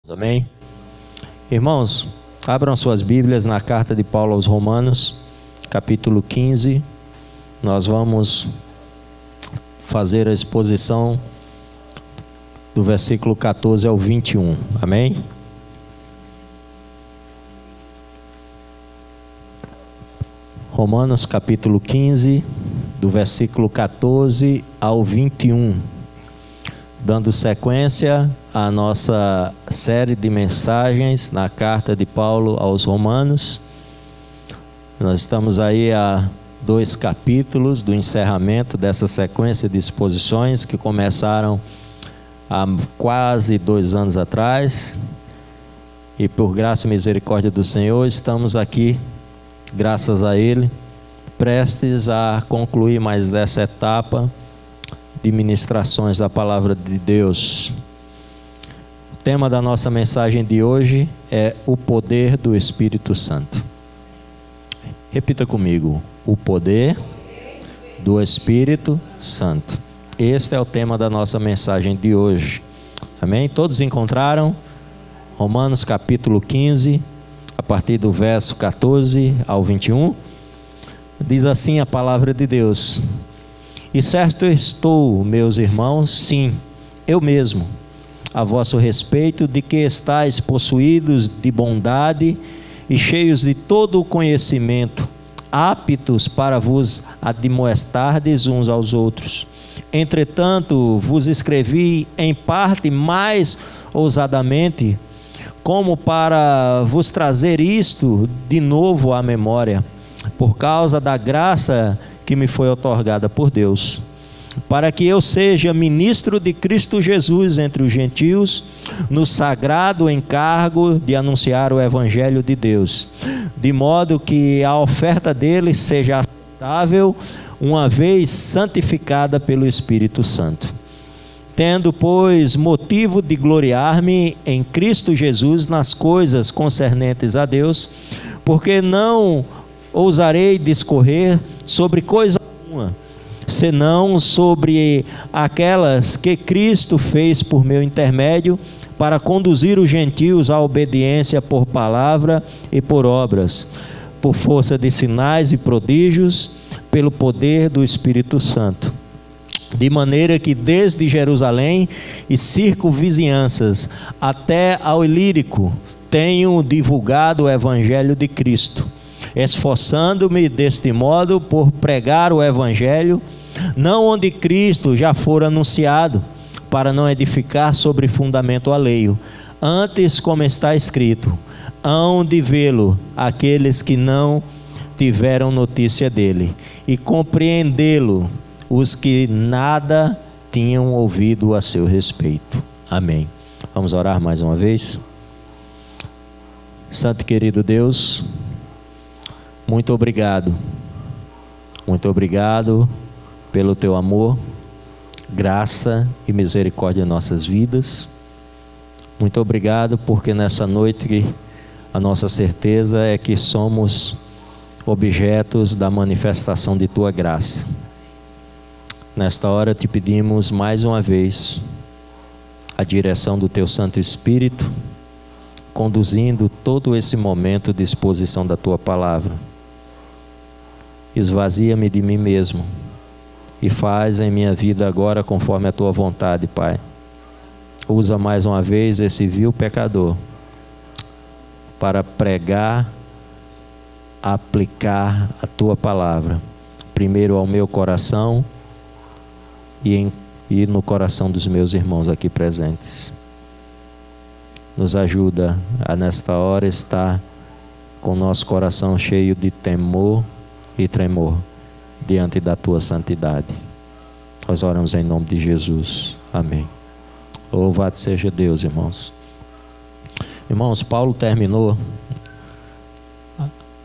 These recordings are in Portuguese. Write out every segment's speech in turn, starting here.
Amém? Irmãos, abram suas Bíblias na carta de Paulo aos Romanos, capítulo 15. Nós vamos fazer a exposição do versículo 14 ao 21. Amém? Romanos capítulo 15, do versículo 14 ao 21. Dando sequência à nossa série de mensagens na carta de Paulo aos Romanos. Nós estamos aí a 2 capítulos do encerramento dessa sequência de exposições que começaram há quase 2 anos atrás. E por graça e misericórdia do Senhor, estamos aqui, graças a Ele, prestes a concluir mais dessa etapa de ministrações da Palavra de Deus. O tema da nossa mensagem de hoje é o poder do Espírito Santo. Repita comigo: o poder do Espírito Santo. Este é o tema da nossa mensagem de hoje. Amém? Todos encontraram? Romanos capítulo 15, a partir do verso 14 ao 21. Diz assim a palavra de Deus: E certo estou, meus irmãos, sim, eu mesmo, a vosso respeito, de que estáis possuídos de bondade e cheios de todo o conhecimento, aptos para vos admoestardes uns aos outros. Entretanto, vos escrevi em parte mais ousadamente, como para vos trazer isto de novo à memória, por causa da graça que me foi otorgada por Deus, para que eu seja ministro de Cristo Jesus entre os gentios, no sagrado encargo de anunciar o Evangelho de Deus, de modo que a oferta dele seja aceitável, uma vez santificada pelo Espírito Santo. Tendo, pois, motivo de gloriar-me em Cristo Jesus nas coisas concernentes a Deus, porque não ousarei discorrer sobre coisa alguma, senão sobre aquelas que Cristo fez por meu intermédio, para conduzir os gentios à obediência por palavra e por obras, por força de sinais e prodígios, pelo poder do Espírito Santo. De maneira que desde Jerusalém e circunvizinhanças até ao Ilírico tenho divulgado o Evangelho de Cristo, esforçando-me deste modo por pregar o Evangelho, não onde Cristo já for anunciado, para não edificar sobre fundamento alheio. Antes, como está escrito, hão de vê-lo aqueles que não tiveram notícia dele, e compreendê-lo os que nada tinham ouvido a seu respeito. Amém. Vamos orar mais uma vez? Santo e querido Deus, muito obrigado pelo teu amor, graça e misericórdia em nossas vidas. Muito obrigado porque nessa noite a nossa certeza é que somos objetos da manifestação de tua graça. Nesta hora te pedimos mais uma vez a direção do teu Santo Espírito, conduzindo todo esse momento de exposição da tua palavra. Esvazia-me de mim mesmo e faz em minha vida agora conforme a tua vontade, Pai. Usa mais uma vez esse vil pecador para pregar, aplicar a tua palavra, primeiro ao meu coração e no coração dos meus irmãos aqui presentes. Nos ajuda a nesta hora estar com o nosso coração cheio de temor e tremor diante da tua santidade. Nós oramos em nome de Jesus. Amém. Louvado seja Deus, irmãos. Irmãos, Paulo terminou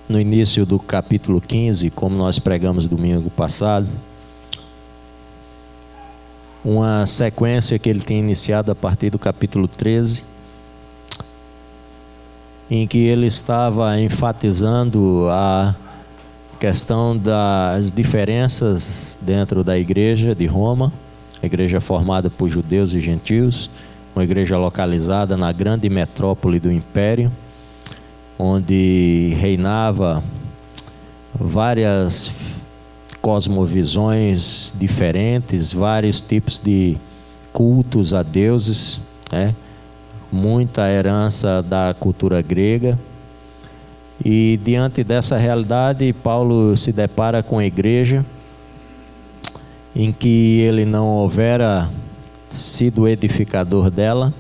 no início do capítulo 15, como nós pregamos domingo passado, uma sequência que ele tinha iniciado a partir do capítulo 13, em que ele estava enfatizando a questão das diferenças dentro da igreja de Roma, a igreja formada por judeus e gentios, uma igreja localizada na grande metrópole do Império, onde reinava várias cosmovisões diferentes, vários tipos de cultos a deuses, né? Muita herança da cultura grega. E diante dessa realidade, Paulo se depara com a igreja em que ele não houvera sido edificador dela,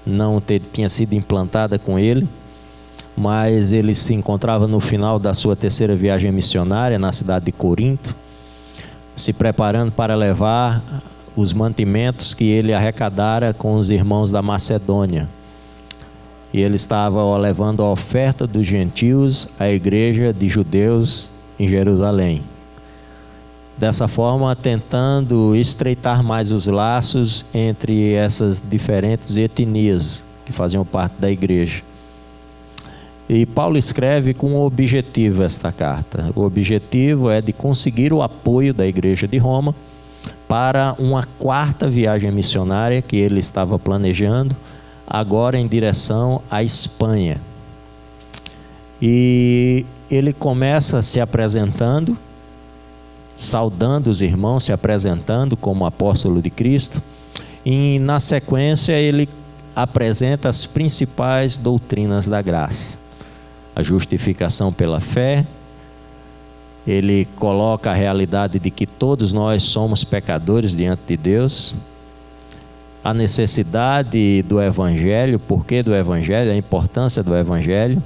não tinha sido implantada com ele, mas ele se encontrava no final da sua terceira viagem missionária na cidade de Corinto, se preparando para levar os mantimentos que ele arrecadara com os irmãos da Macedônia. E ele estava levando a oferta dos gentios à igreja de judeus em Jerusalém. Dessa forma, tentando estreitar mais os laços entre essas diferentes etnias que faziam parte da igreja. E Paulo escreve com um objetivo esta carta. O objetivo é de conseguir o apoio da igreja de Roma para uma quarta viagem missionária que ele estava planejando, agora em direção à Espanha. E ele começa se apresentando, saudando os irmãos, se apresentando como apóstolo de Cristo, e na sequência ele apresenta as principais doutrinas da graça. A justificação pela fé, ele coloca a realidade de que todos nós somos pecadores diante de Deus, a necessidade do Evangelho, o porquê do Evangelho, a importância do Evangelho,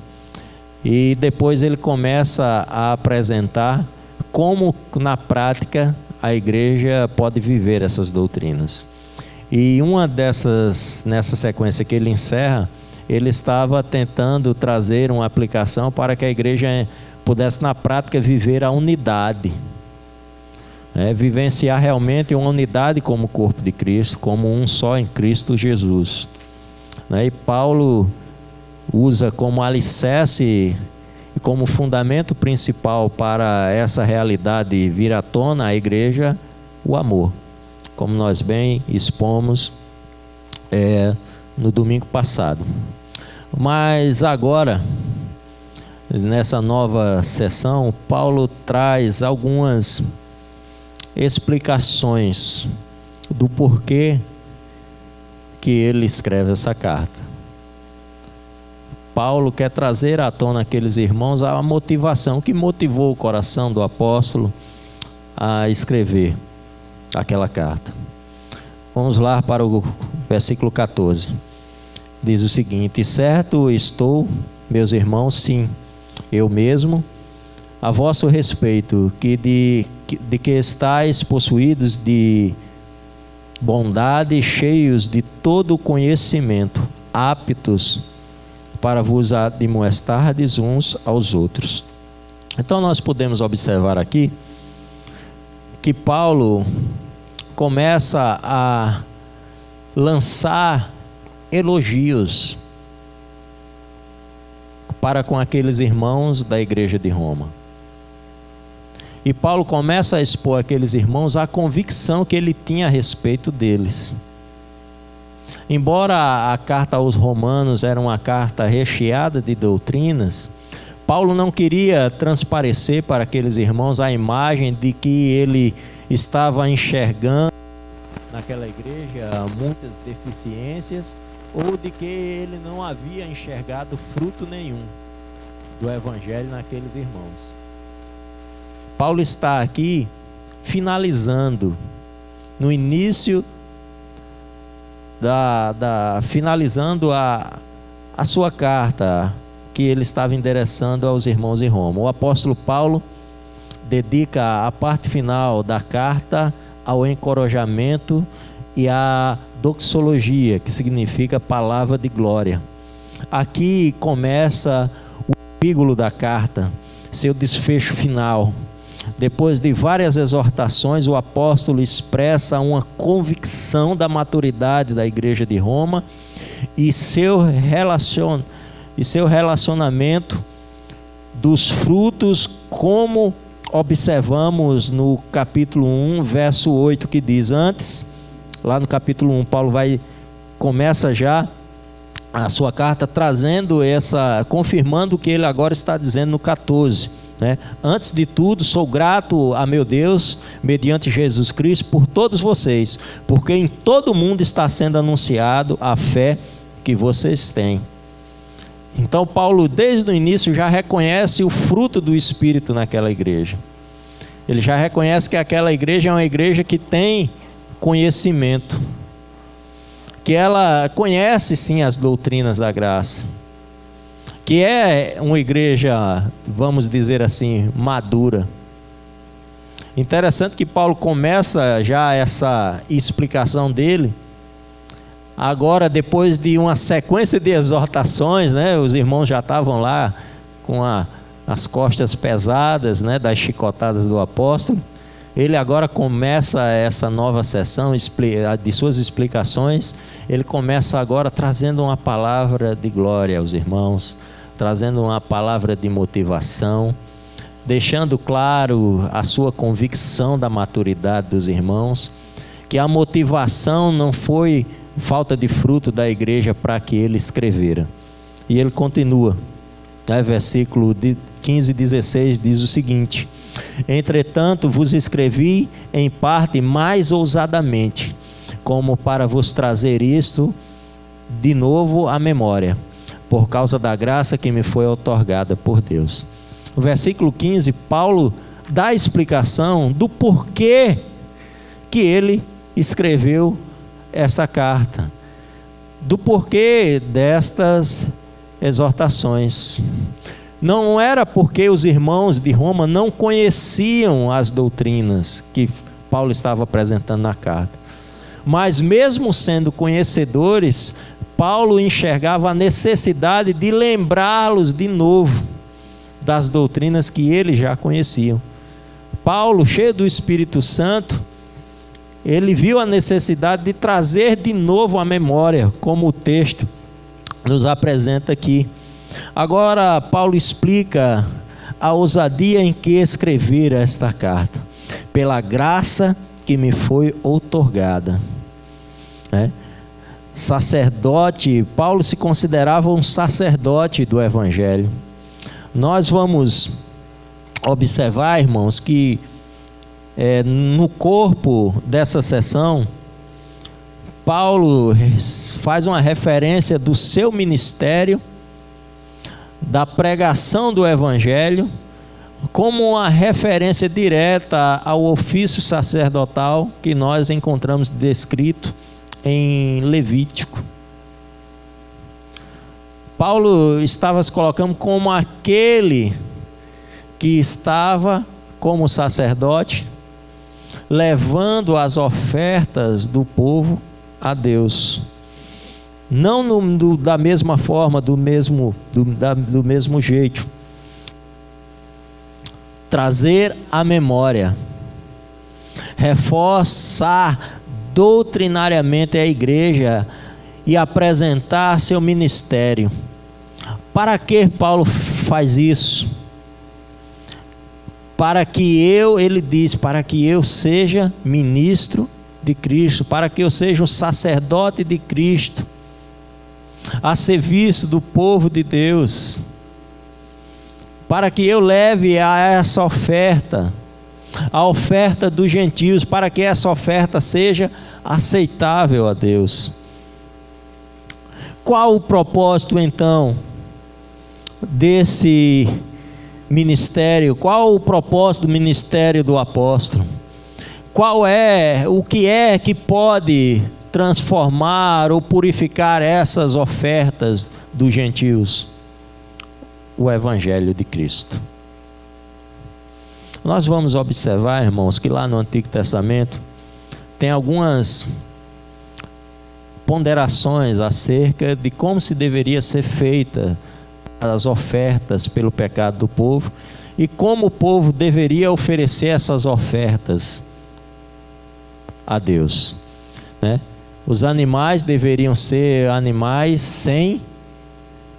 e depois ele começa a apresentar como na prática a igreja pode viver essas doutrinas. E nessa sequência que ele encerra, ele estava tentando trazer uma aplicação para que a igreja pudesse na prática viver a unidade, vivenciar realmente uma unidade como corpo de Cristo, como um só em Cristo Jesus. E Paulo usa como alicerce e como fundamento principal para essa realidade vir à tona a igreja, o amor, como nós bem expomos no domingo passado. Mas agora, nessa nova sessão, Paulo traz algumas explicações do porquê que ele escreve essa carta. Paulo quer trazer à tona aqueles irmãos a motivação que motivou o coração do apóstolo a escrever aquela carta. Vamos lá para o versículo 14. Diz o seguinte: certo estou, meus irmãos, sim, eu mesmo, a vosso respeito, que de que estáis possuídos de bondade, cheios de todo conhecimento, aptos para vos admoestardes uns aos outros. Então nós podemos observar aqui que Paulo começa a lançar elogios para com aqueles irmãos da igreja de Roma. E Paulo começa a expor àqueles irmãos a convicção que ele tinha a respeito deles. Embora a carta aos Romanos era uma carta recheada de doutrinas, Paulo não queria transparecer para aqueles irmãos a imagem de que ele estava enxergando naquela igreja muitas deficiências, ou de que ele não havia enxergado fruto nenhum do Evangelho naqueles irmãos. Paulo está aqui finalizando, no início finalizando a sua carta que ele estava endereçando aos irmãos em Roma. O apóstolo Paulo dedica a parte final da carta ao encorajamento e à doxologia, que significa palavra de glória. Aqui começa o epílogo da carta, seu desfecho final. Depois de várias exortações, o apóstolo expressa uma convicção da maturidade da igreja de Roma e seu relacionamento dos frutos, como observamos no capítulo 1, verso 8, que diz: antes, lá no capítulo 1, Paulo vai começa já a sua carta confirmando o que ele agora está dizendo no 14. Né? Antes de tudo, sou grato a meu Deus, mediante Jesus Cristo, por todos vocês, porque em todo o mundo está sendo anunciado a fé que vocês têm. Então Paulo, desde o início, já reconhece o fruto do Espírito naquela igreja. Ele já reconhece que aquela igreja é uma igreja que tem conhecimento, que ela conhece sim as doutrinas da graça, que é uma igreja, vamos dizer assim, madura. Interessante que Paulo começa já essa explicação dele, agora depois de uma sequência de exortações, né? Os irmãos já estavam lá com as costas pesadas, né, das chicotadas do apóstolo. Ele agora começa essa nova sessão de suas explicações. Ele começa agora trazendo uma palavra de glória aos irmãos, trazendo uma palavra de motivação, deixando claro a sua convicção da maturidade dos irmãos, que a motivação não foi falta de fruto da igreja para que ele escrevera. E ele continua, versículo 15 e 16 diz o seguinte: entretanto vos escrevi em parte mais ousadamente, como para vos trazer isto de novo à memória, por causa da graça que me foi outorgada por Deus. No versículo 15, Paulo dá a explicação do porquê que ele escreveu essa carta, do porquê destas exortações. Não era porque os irmãos de Roma não conheciam as doutrinas que Paulo estava apresentando na carta, mas mesmo sendo conhecedores, Paulo enxergava a necessidade de lembrá-los de novo das doutrinas que eles já conheciam. Paulo, cheio do Espírito Santo, ele viu a necessidade de trazer de novo à memória, como o texto nos apresenta aqui. Agora Paulo explica a ousadia em que escrever esta carta: pela graça que me foi outorgada. Sacerdote, Paulo se considerava um sacerdote do Evangelho. Nós vamos observar, irmãos, que no corpo dessa sessão, Paulo faz uma referência do seu ministério, da pregação do Evangelho, como uma referência direta ao ofício sacerdotal que nós encontramos descrito em Levítico. Paulo estava se colocando como aquele que estava como sacerdote, levando as ofertas do povo a Deus, não da mesma forma, do mesmo jeito. Trazer à memória, reforçar doutrinariamente a igreja e apresentar seu ministério. Para que Paulo faz isso? Para que ele diz, para que eu seja ministro de Cristo, para que eu seja um sacerdote de Cristo, a serviço do povo de Deus, para que eu leve a essa oferta, a oferta dos gentios, para que essa oferta seja aceitável a Deus. Qual o propósito então desse ministério? Qual o propósito do ministério do apóstolo? O que é que pode transformar ou purificar essas ofertas dos gentios? O Evangelho de Cristo. Nós vamos observar, irmãos, que lá no Antigo Testamento tem algumas ponderações acerca de como se deveria ser feita as ofertas pelo pecado do povo e como o povo deveria oferecer essas ofertas a Deus, né? Os animais deveriam ser animais sem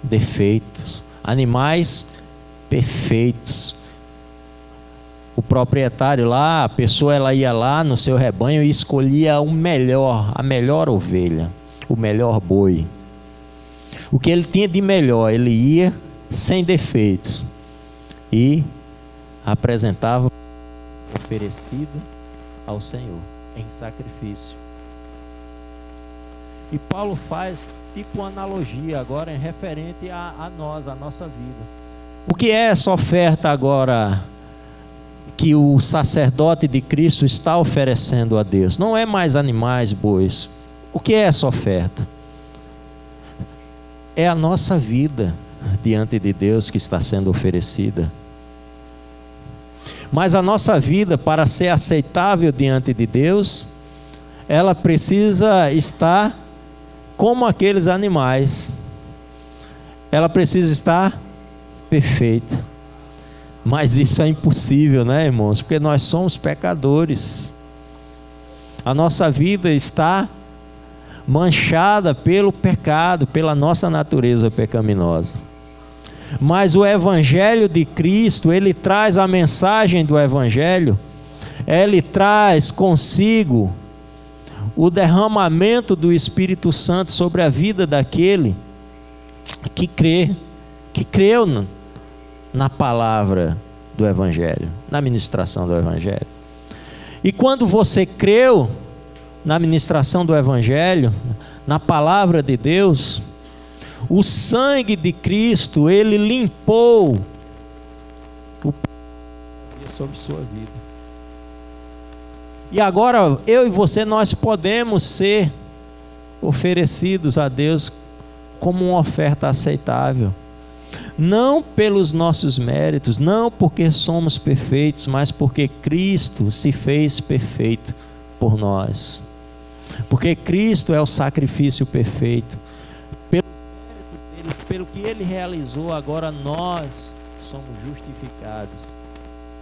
defeitos, animais perfeitos. O proprietário lá, a pessoa, ela ia lá no seu rebanho e escolhia a melhor ovelha, o melhor boi. O que ele tinha de melhor, ele ia sem defeitos e apresentava, oferecido ao Senhor em sacrifício. E Paulo faz tipo uma analogia agora em referente a nós, a nossa vida. O que é essa oferta agora que o sacerdote de Cristo está oferecendo a Deus? Não é mais animais, bois. O que é essa oferta? É a nossa vida diante de Deus que está sendo oferecida. Mas a nossa vida, para ser aceitável diante de Deus, ela precisa estar como aqueles animais. Ela precisa estar perfeita. Mas isso é impossível, né, irmãos? Porque nós somos pecadores. A nossa vida está manchada pelo pecado, pela nossa natureza pecaminosa. Mas o Evangelho de Cristo, ele traz a mensagem do Evangelho, ele traz consigo o derramamento do Espírito Santo sobre a vida daquele que creu na palavra do Evangelho, na ministração do Evangelho. E quando você creu na ministração do Evangelho, na palavra de Deus, o sangue de Cristo, ele limpou o pecado sobre sua vida. E agora, eu e você, nós podemos ser oferecidos a Deus como uma oferta aceitável. Não pelos nossos méritos, não porque somos perfeitos, mas porque Cristo se fez perfeito por nós. Porque Cristo é o sacrifício perfeito. Pelo que Ele realizou, agora nós somos justificados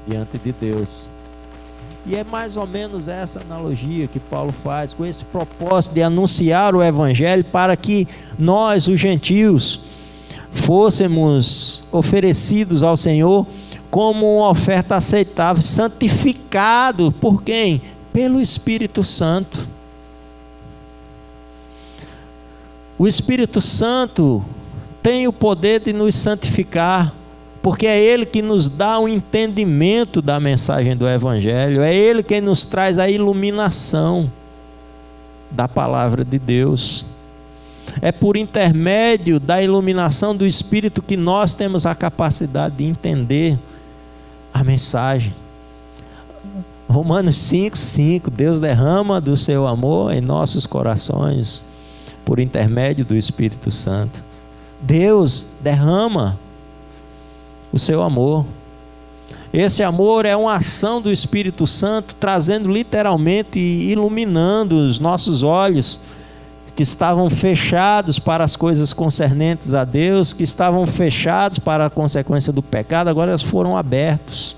diante de Deus. E é mais ou menos essa analogia que Paulo faz, com esse propósito de anunciar o Evangelho para que nós, os gentios, fôssemos oferecidos ao Senhor como uma oferta aceitável, santificado por quem? Pelo Espírito Santo. O Espírito Santo tem o poder de nos santificar, porque é Ele que nos dá o entendimento da mensagem do Evangelho, é Ele quem nos traz a iluminação da palavra de Deus. É por intermédio da iluminação do Espírito que nós temos a capacidade de entender a mensagem. Romanos 5:5, Deus derrama do seu amor em nossos corações por intermédio do Espírito Santo. Deus derrama o seu amor. Esse amor é uma ação do Espírito Santo, trazendo literalmente e iluminando os nossos olhos, que estavam fechados para as coisas concernentes a Deus, que estavam fechados para a consequência do pecado, agora eles foram abertos.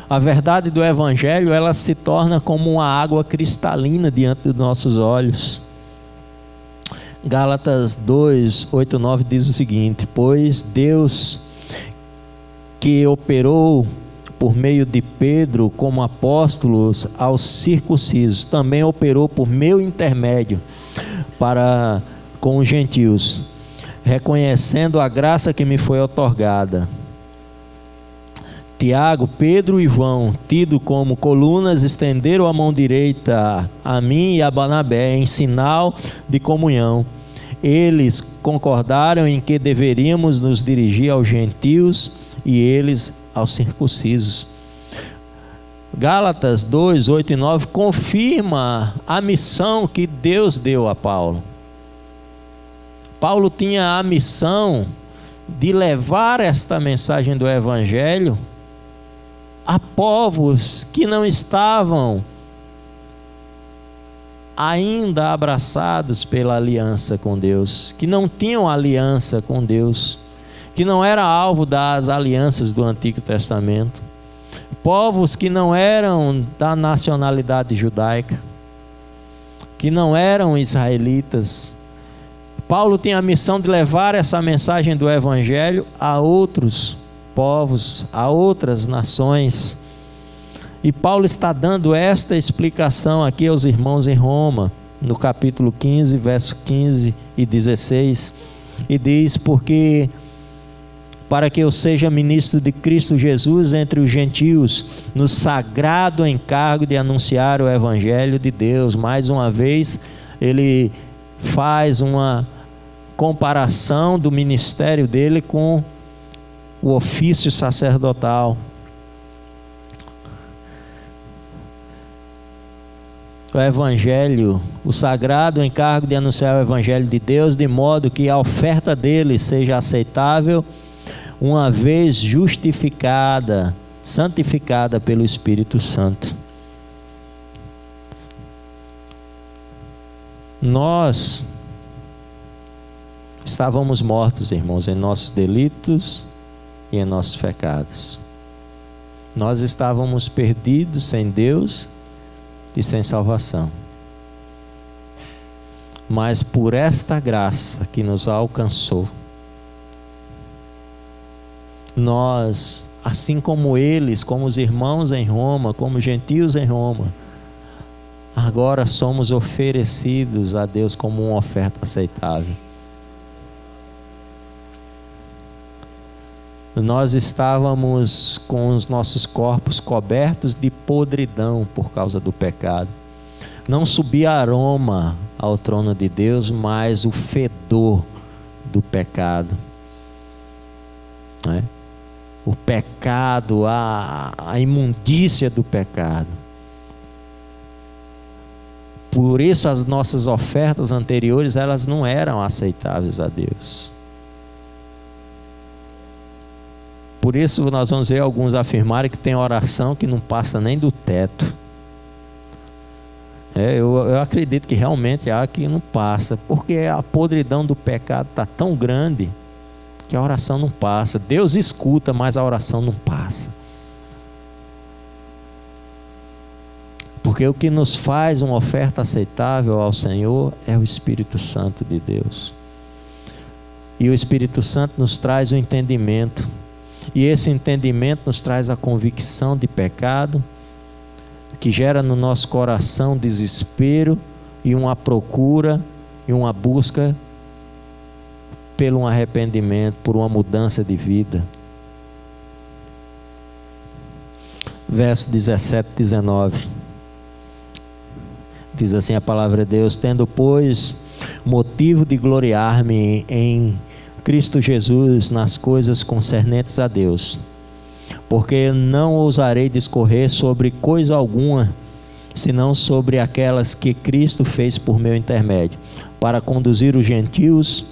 A verdade do Evangelho, ela se torna como uma água cristalina diante dos nossos olhos. Gálatas 2:8-9 diz o seguinte: pois Deus, que operou por meio de Pedro como apóstolos aos circuncisos, também operou por meu intermédio para com os gentios, reconhecendo a graça que me foi outorgada. Tiago, Pedro e João, tido como colunas, estenderam a mão direita a mim e a Barnabé em sinal de comunhão. Eles concordaram em que deveríamos nos dirigir aos gentios e eles aos circuncisos. Gálatas 2:8-9 confirma a missão que Deus deu a Paulo. Paulo tinha a missão de levar esta mensagem do Evangelho a povos que não estavam ainda abraçados pela aliança com Deus, que não tinham aliança com Deus, que não era alvo das alianças do Antigo Testamento, povos que não eram da nacionalidade judaica, que não eram israelitas. Paulo tinha a missão de levar essa mensagem do Evangelho a outros povos, a outras nações. E Paulo está dando esta explicação aqui aos irmãos em Roma, no capítulo 15, verso 15 e 16, e diz: porque para que eu seja ministro de Cristo Jesus entre os gentios, no sagrado encargo de anunciar o Evangelho de Deus. Mais uma vez, ele faz uma comparação do ministério dele com o ofício sacerdotal. O Evangelho, o sagrado encargo de anunciar o Evangelho de Deus, de modo que a oferta dele seja aceitável, uma vez justificada, santificada pelo Espírito Santo. Nós estávamos mortos, irmãos, em nossos delitos e em nossos pecados. Nós estávamos perdidos sem Deus e sem salvação. Mas por esta graça que nos alcançou, nós, assim como eles, como os irmãos em Roma, como gentios em Roma, agora somos oferecidos a Deus como uma oferta aceitável. Nós estávamos com os nossos corpos cobertos de podridão por causa do pecado. Não subia aroma ao trono de Deus, mas o fedor do pecado, né? O pecado, a imundícia do pecado. Por isso as nossas ofertas anteriores, elas não eram aceitáveis a Deus. Por isso nós vamos ver alguns afirmarem que tem oração que não passa nem do teto. Eu acredito que realmente há que não passa, porque a podridão do pecado está tão grande que a oração não passa. Deus escuta, mas a oração não passa. Porque o que nos faz uma oferta aceitável ao Senhor é o Espírito Santo de Deus. E o Espírito Santo nos traz o entendimento. E esse entendimento nos traz a convicção de pecado, que gera no nosso coração desespero e uma procura e uma busca pelo um arrependimento, por uma mudança de vida. Verso 17 e 19. Diz assim a palavra de Deus: tendo, pois, motivo de gloriar-me em Cristo Jesus nas coisas concernentes a Deus, porque não ousarei discorrer sobre coisa alguma, senão sobre aquelas que Cristo fez por meu intermédio, para conduzir os gentios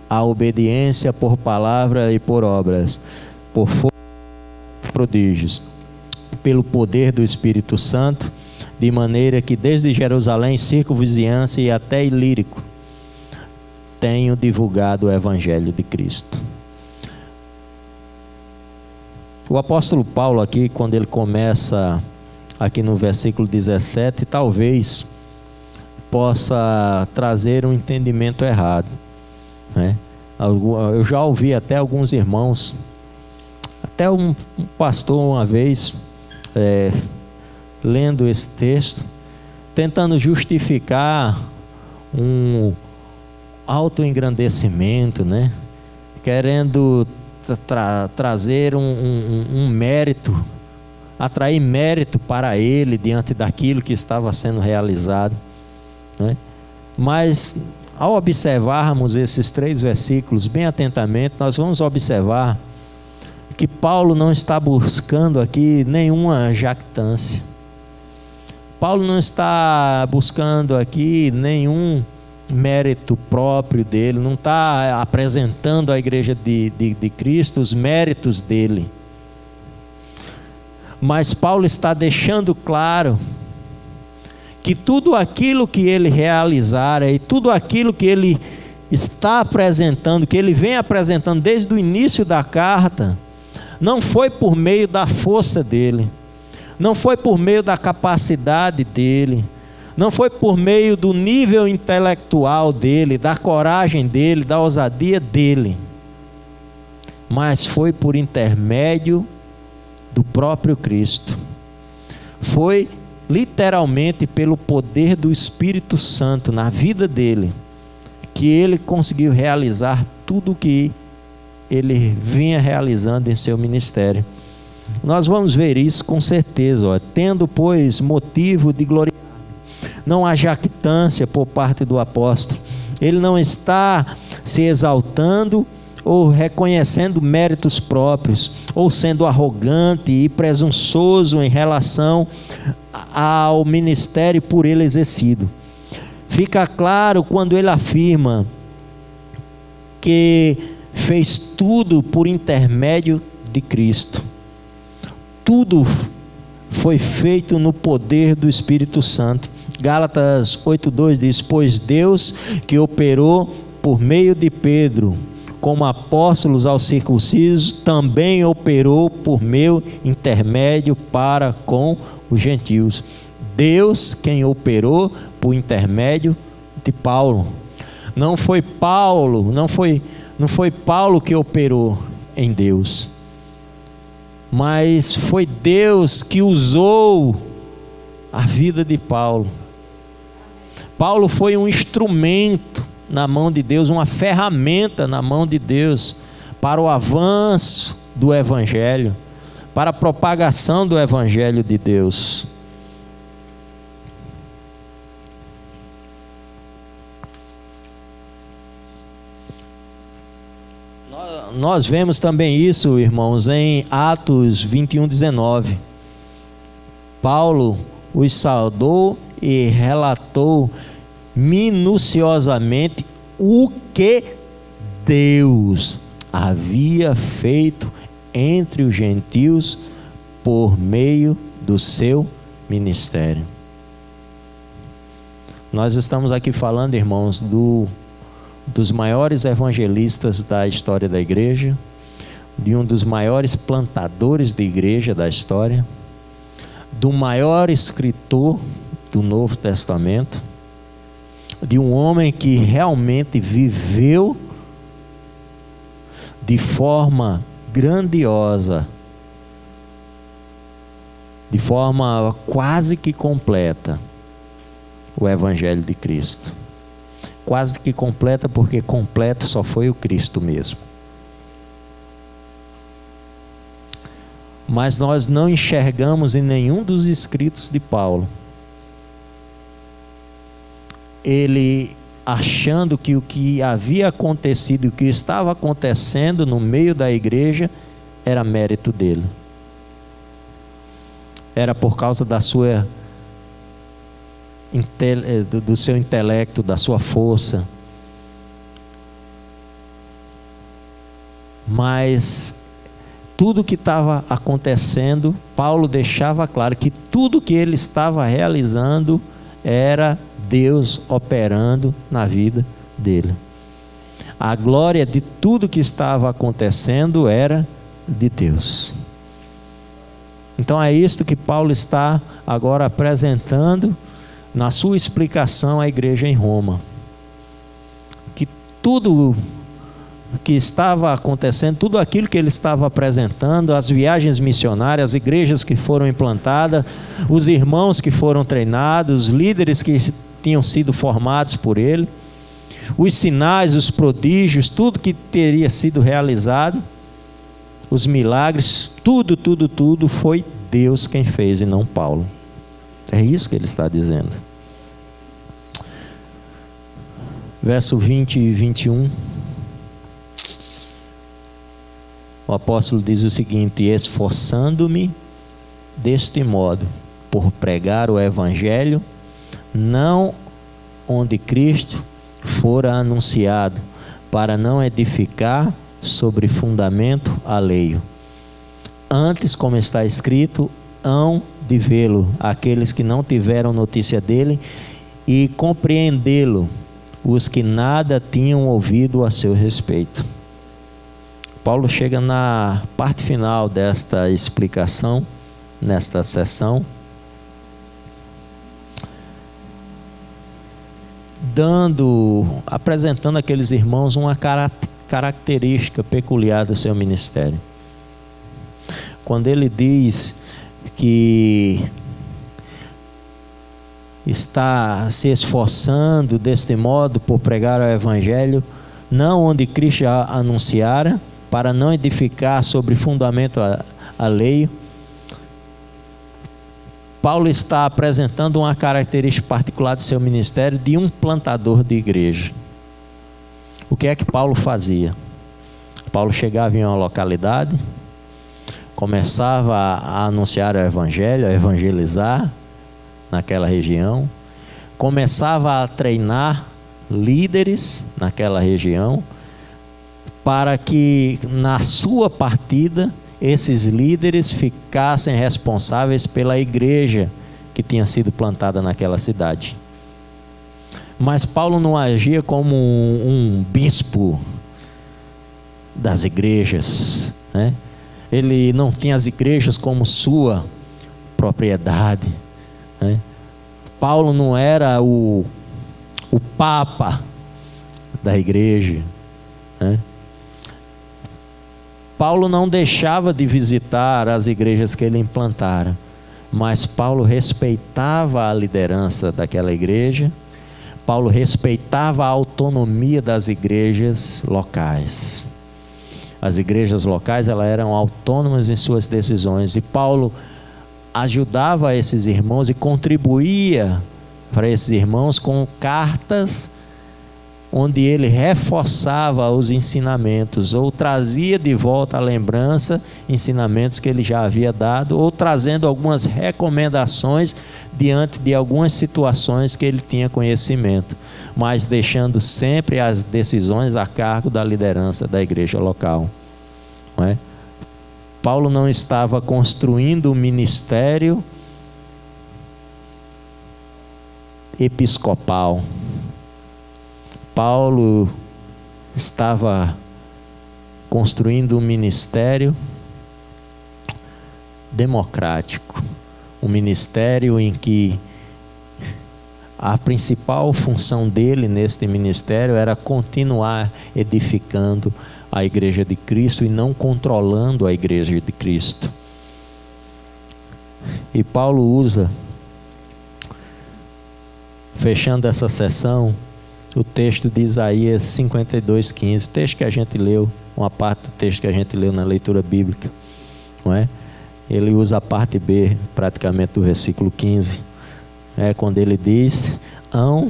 à obediência por palavra e por obras, por força e prodígios, pelo poder do Espírito Santo, de maneira que desde Jerusalém, circunvizinhança e até Ilírico, tenho divulgado o Evangelho de Cristo. O apóstolo Paulo aqui, quando ele começa aqui no versículo 17, talvez possa trazer um entendimento errado, né? Eu já ouvi até alguns irmãos, até um pastor uma vez, lendo esse texto, tentando justificar um autoengrandecimento, né? Querendo trazer um mérito, atrair mérito para ele diante daquilo que estava sendo realizado, né? Mas ao observarmos esses 3 versículos bem atentamente, nós vamos observar que Paulo não está buscando aqui nenhuma jactância. Paulo não está buscando aqui nenhum mérito próprio dele, não está apresentando à igreja de Cristo os méritos dele. Mas Paulo está deixando claro que tudo aquilo que ele realizara e tudo aquilo que ele está apresentando, que ele vem apresentando desde o início da carta, não foi por meio da força dele, não foi por meio da capacidade dele, não foi por meio do nível intelectual dele, da coragem dele, da ousadia dele, mas foi por intermédio do próprio Cristo. Foi literalmente pelo poder do Espírito Santo na vida dele, que ele conseguiu realizar tudo o que ele vinha realizando em seu ministério. Nós vamos ver isso com certeza, ó. Tendo, pois, motivo de glória, não há jactância por parte do apóstolo. Ele não está se exaltando ou reconhecendo méritos próprios, ou sendo arrogante e presunçoso em relação ao ministério por ele exercido. Fica claro quando ele afirma que fez tudo por intermédio de Cristo. Tudo foi feito no poder do Espírito Santo. Gálatas 8:2 diz: pois Deus, que operou por meio de Pedro como apóstolos aos circuncisos, também operou por meu intermédio para com os gentios. Deus quem operou por intermédio de Paulo. Não foi Paulo que operou em Deus, mas foi Deus que usou a vida de Paulo. Paulo foi um instrumento na mão de Deus, uma ferramenta na mão de Deus para o avanço do Evangelho, para a propagação do Evangelho de Deus. Nós vemos também isso, irmãos, em Atos 21:19. Paulo os saudou e relatou minuciosamente o que Deus havia feito entre os gentios por meio do seu ministério. Nós estamos aqui falando, irmãos, dos maiores evangelistas da história da igreja, de um dos maiores plantadores de igreja da história, do maior escritor do Novo Testamento, de um homem que realmente viveu de forma grandiosa, de forma quase que completa, o Evangelho de Cristo. Quase que completa, porque completo só foi o Cristo mesmo. Mas nós não enxergamos em nenhum dos escritos de Paulo ele achando que o que havia acontecido, o que estava acontecendo no meio da igreja, era mérito dele. Era por causa da sua do seu intelecto, da sua força. Mas tudo que estava acontecendo, Paulo deixava claro que tudo que ele estava realizando era Deus operando na vida dele. A glória de tudo que estava acontecendo era de Deus. Então é isto que Paulo está agora apresentando na sua explicação à igreja em Roma. Que tudo que estava acontecendo, tudo aquilo que ele estava apresentando, as viagens missionárias, as igrejas que foram implantadas, os irmãos que foram treinados, os líderes que tinham sido formados por ele, os sinais, os prodígios, tudo que teria sido realizado, os milagres, tudo foi Deus quem fez e não Paulo. É isso que ele está dizendo. Verso 20 e 21. O apóstolo diz o seguinte: esforçando-me deste modo por pregar o evangelho, não onde Cristo fora anunciado, para não edificar sobre fundamento alheio. Antes, como está escrito, hão de vê-lo aqueles que não tiveram notícia dele, e compreendê-lo os que nada tinham ouvido a seu respeito. Paulo chega na parte final desta explicação, nesta sessão, apresentando àqueles irmãos uma característica peculiar do seu ministério. Quando ele diz que está se esforçando deste modo por pregar o Evangelho, não onde Cristo já anunciara, para não edificar sobre fundamento alheio. Paulo está apresentando uma característica particular de seu ministério de um plantador de igreja. O que é que Paulo fazia? Paulo chegava em uma localidade, começava a anunciar o Evangelho, a evangelizar naquela região, começava a treinar líderes naquela região, para que na sua partida esses líderes ficassem responsáveis pela igreja que tinha sido plantada naquela cidade. Mas Paulo não agia como um bispo das igrejas, né? Ele não tinha as igrejas como sua propriedade, né? Paulo não era o papa da igreja, né? Paulo não deixava de visitar as igrejas que ele implantara, mas Paulo respeitava a liderança daquela igreja. Paulo respeitava a autonomia das igrejas locais. As igrejas locais, elas eram autônomas em suas decisões, e Paulo ajudava esses irmãos e contribuía para esses irmãos com cartas onde ele reforçava os ensinamentos, ou trazia de volta à lembrança ensinamentos que ele já havia dado, ou trazendo algumas recomendações diante de algumas situações que ele tinha conhecimento, mas deixando sempre as decisões a cargo da liderança da igreja local, não é? Paulo não estava construindo um ministério episcopal. Paulo estava construindo um ministério democrático, um ministério em que a principal função dele neste ministério era continuar edificando a igreja de Cristo e não controlando a igreja de Cristo. E Paulo usa, fechando essa sessão, o texto de Isaías 52:15, o texto que a gente leu, uma parte do texto que a gente leu na leitura bíblica, não é? Ele usa a parte B, praticamente, do versículo 15, quando ele diz: hão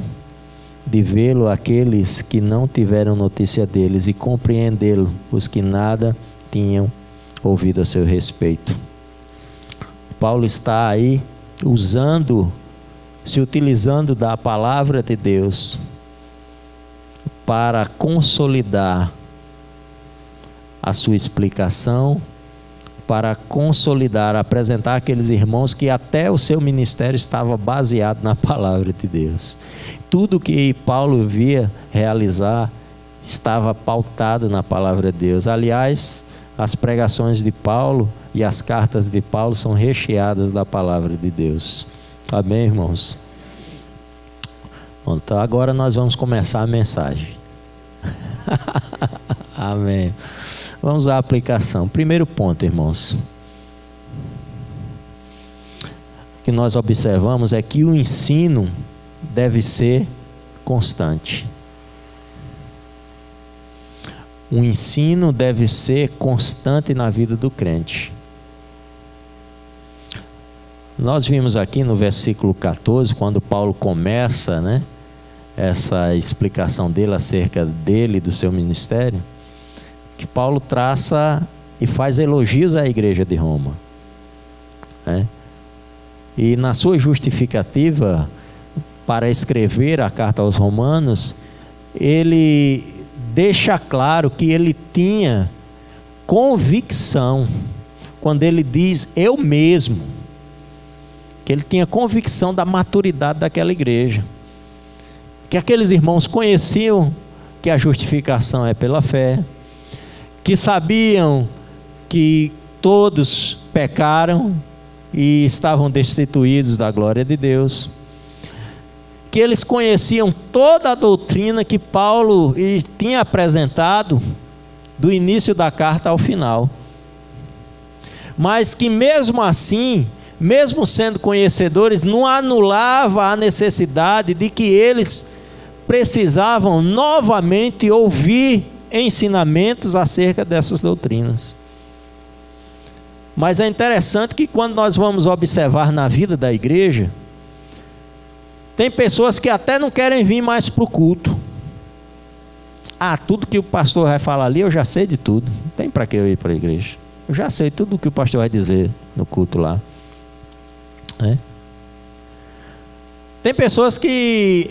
de vê-lo aqueles que não tiveram notícia deles, e compreendê-lo os que nada tinham ouvido a seu respeito. Paulo está aí se utilizando da palavra de Deus para consolidar a sua explicação, para consolidar, apresentar aqueles irmãos que até o seu ministério estava baseado na palavra de Deus. Tudo que Paulo via realizar estava pautado na palavra de Deus. Aliás, as pregações de Paulo e as cartas de Paulo são recheadas da palavra de Deus. Amém, irmãos? Bom, então agora nós vamos começar a mensagem. Amém. Vamos à aplicação. Primeiro ponto, irmãos, que nós observamos é que o ensino deve ser constante. O ensino deve ser constante na vida do crente. Nós vimos aqui no versículo 14, quando Paulo começa, essa explicação dele acerca dele e do seu ministério, que Paulo traça e faz elogios à igreja de Roma, e na sua justificativa para escrever a carta aos Romanos, ele deixa claro que ele tinha convicção, quando ele diz eu mesmo, que ele tinha convicção da maturidade daquela igreja, que aqueles irmãos conheciam que a justificação é pela fé, que sabiam que todos pecaram e estavam destituídos da glória de Deus, que eles conheciam toda a doutrina que Paulo tinha apresentado do início da carta ao final, mas que mesmo assim mesmo sendo conhecedores, não anulava a necessidade de que eles precisavam novamente ouvir ensinamentos acerca dessas doutrinas. Mas é interessante que quando nós vamos observar na vida da igreja, tem pessoas que até não querem vir mais para o culto. Tudo que o pastor vai falar ali, eu já sei de tudo. Não tem para que eu ir para a igreja. Eu já sei tudo o que o pastor vai dizer no culto lá. Tem pessoas que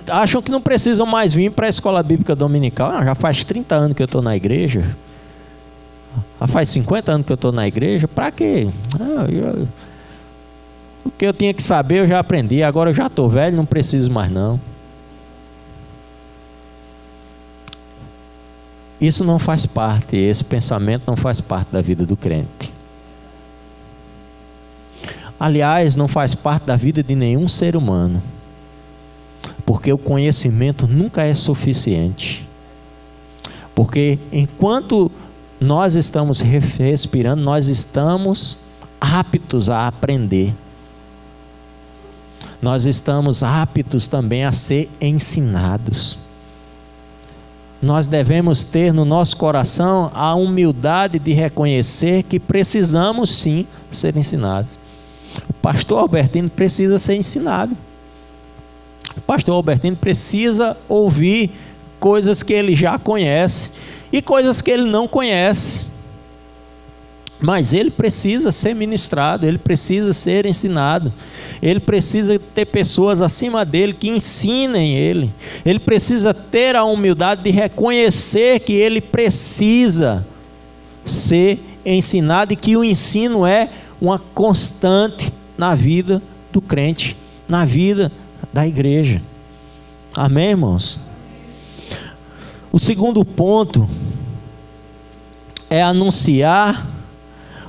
acham que não precisam mais vir para a escola bíblica dominical. Já faz 30 anos que eu estou na igreja. Já faz 50 anos que eu estou na igreja. Para quê? O que eu tinha que saber eu já aprendi. Agora eu já estou velho, não preciso mais não. Isso não faz parte, esse pensamento não faz parte da vida do crente. Aliás, não faz parte da vida de nenhum ser humano. Porque o conhecimento nunca é suficiente. Porque enquanto nós estamos respirando, nós estamos aptos a aprender. Nós estamos aptos também a ser ensinados. Nós devemos ter no nosso coração a humildade de reconhecer que precisamos sim ser ensinados. O pastor Albertino precisa ser ensinado. O pastor Albertino precisa ouvir coisas que ele já conhece e coisas que ele não conhece. Mas ele precisa ser ministrado, ele precisa ser ensinado, ele precisa ter pessoas acima dele que ensinem ele, ele precisa ter a humildade de reconhecer que ele precisa ser ensinado e que o ensino é uma constante na vida do crente, na vida da igreja. Amém, irmãos? O segundo ponto é anunciar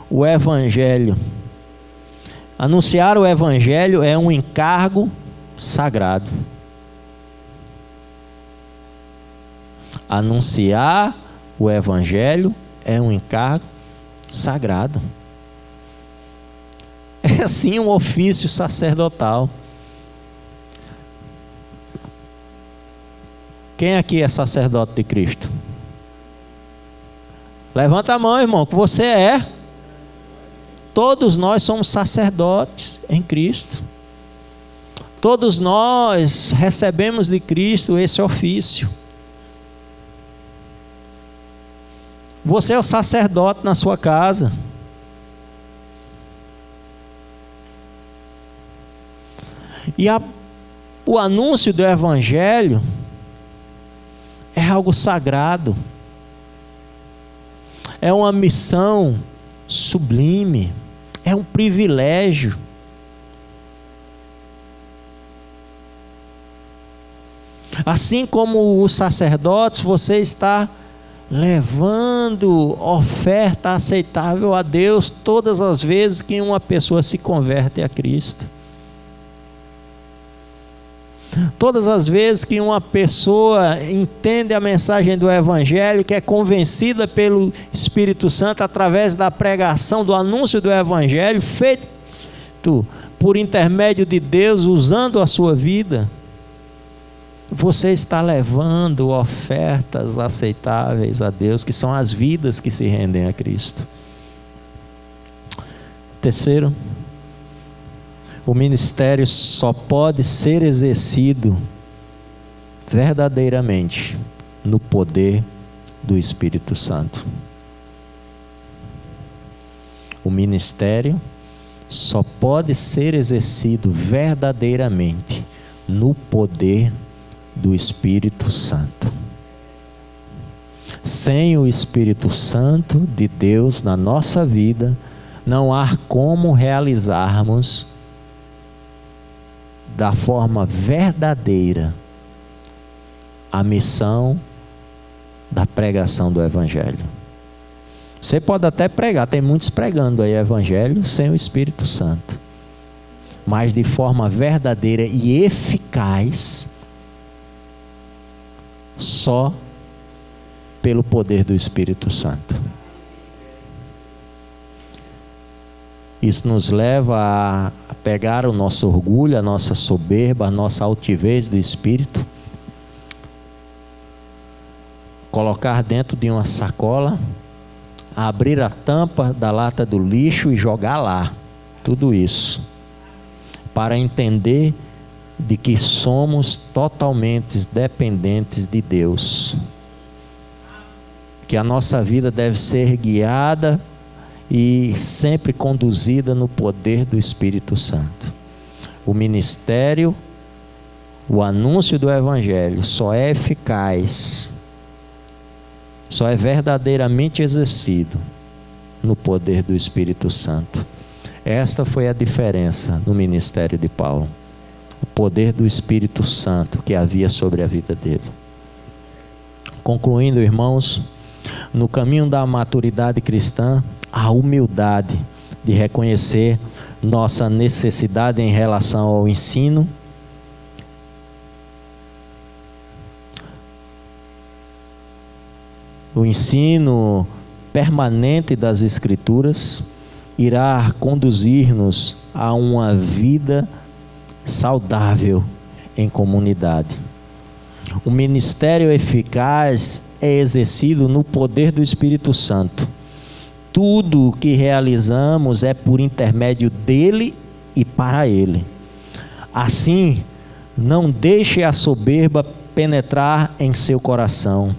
o Evangelho. Anunciar o Evangelho é um encargo sagrado. Anunciar o Evangelho é um encargo sagrado. É sim um ofício sacerdotal. Quem aqui é sacerdote de Cristo? Levanta a mão, irmão, que você é. Todos nós somos sacerdotes em Cristo. Todos nós recebemos de Cristo esse ofício. Você é o sacerdote na sua casa. E o anúncio do Evangelho é algo sagrado. É uma missão sublime. É um privilégio. Assim como os sacerdotes, você está levando oferta aceitável a Deus todas as vezes que uma pessoa se converte a Cristo. Todas as vezes que uma pessoa entende a mensagem do Evangelho, que é convencida pelo Espírito Santo através da pregação, do anúncio do Evangelho, feito por intermédio de Deus, usando a sua vida, você está levando ofertas aceitáveis a Deus, que são as vidas que se rendem a Cristo. Terceiro, o ministério só pode ser exercido verdadeiramente no poder do Espírito Santo. O ministério só pode ser exercido verdadeiramente no poder do Espírito Santo. Sem o Espírito Santo de Deus na nossa vida, não há como realizarmos da forma verdadeira a missão da pregação do Evangelho. Você pode até pregar, tem muitos pregando aí Evangelho sem o Espírito Santo, mas de forma verdadeira e eficaz só pelo poder do Espírito Santo. Isso nos leva a pegar o nosso orgulho, a nossa soberba, a nossa altivez do espírito, colocar dentro de uma sacola, abrir a tampa da lata do lixo e jogar lá, tudo isso, para entender de que somos totalmente dependentes de Deus, que a nossa vida deve ser guiada e sempre conduzida no poder do Espírito Santo. O ministério, o anúncio do Evangelho só é eficaz, só é verdadeiramente exercido no poder do Espírito Santo. Esta foi a diferença no ministério de Paulo. O poder do Espírito Santo que havia sobre a vida dele. Concluindo, irmãos, no caminho da maturidade cristã, a humildade de reconhecer nossa necessidade em relação ao ensino, o ensino permanente das Escrituras irá conduzir-nos a uma vida saudável em comunidade. O ministério eficaz é exercido no poder do Espírito Santo. Tudo o que realizamos é por intermédio dele e para ele. Assim, não deixe a soberba penetrar em seu coração.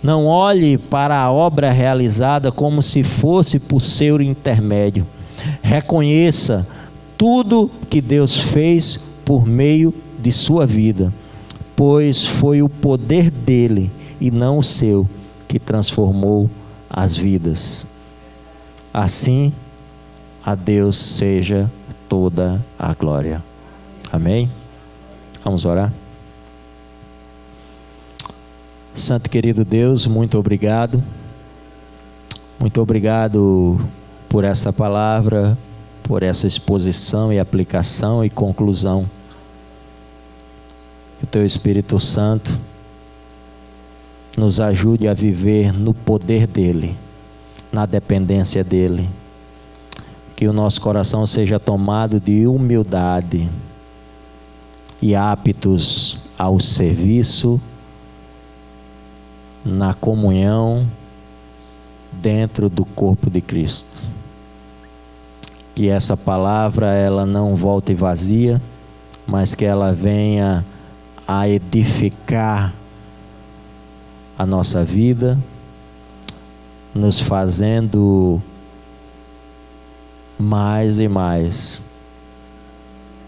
Não olhe para a obra realizada como se fosse por seu intermédio. Reconheça tudo que Deus fez por meio de sua vida, pois foi o poder dele e não o seu que transformou as vidas. Assim, a Deus seja toda a glória. Amém? Vamos orar? Santo e querido Deus, muito obrigado. Muito obrigado por essa palavra, por essa exposição e aplicação e conclusão. Que o Teu Espírito Santo nos ajude a viver no poder dEle, na dependência dEle. Que o nosso coração seja tomado de humildade e aptos ao serviço, na comunhão dentro do corpo de Cristo. Que essa palavra ela não volte vazia, mas que ela venha a edificar a nossa vida, nos fazendo mais e mais,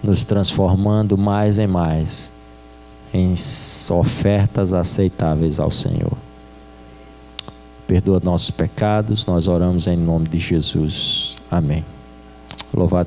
nos transformando mais e mais em ofertas aceitáveis ao Senhor. Perdoa nossos pecados, nós oramos em nome de Jesus. Amém. Louvado